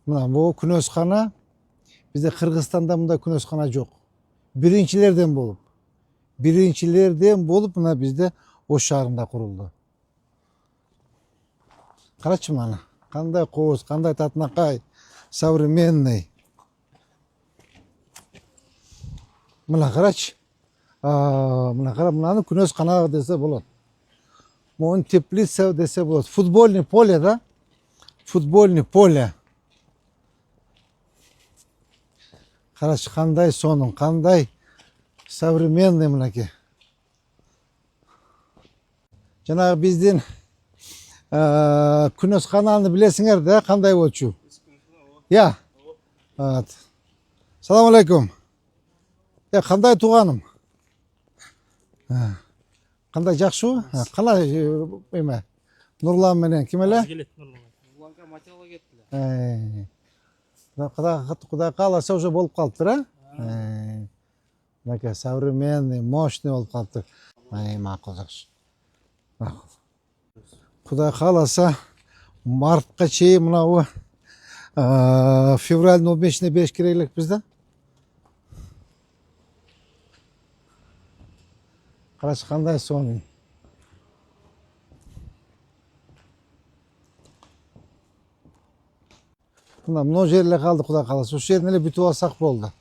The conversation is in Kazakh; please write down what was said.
Мына bu күнөскана bizde Kırgızistan'da mında күнөскана жоқ. Birincilerden bolup mına bizde Ош шаарында kuruldu. Карачы мана, кандай кооз, кандай татынакай, современный. Мына карачы. Мына кара, мынаны күнөскана десе болот. Муну теплица десе болот. Футбольный поле да? Футбольный поле. Карачы, кандай сонун, кандай современный мынакей. Жанагы биздин күнөскананы билесиңер да, кандай болчу? Я. Салам алейкум. Кандай тууганым? Кандай жакшыбы? Калай эме? Нурлан менен ким эле? Нурланга материалга кеттилер. Кудай кааласа уже болуп калыптыр, а? Мынакей современный, мощный болуп калыптыр. Макул, жакшы. Кудай кааласа мартка чейин мынабу февралдын 15-ине бериш керек элекпиз да. Карачы, кандай сонун. Мына могу жер эле калды, кудай кааласа. Ушул жерин эле бүтүп алсак болду.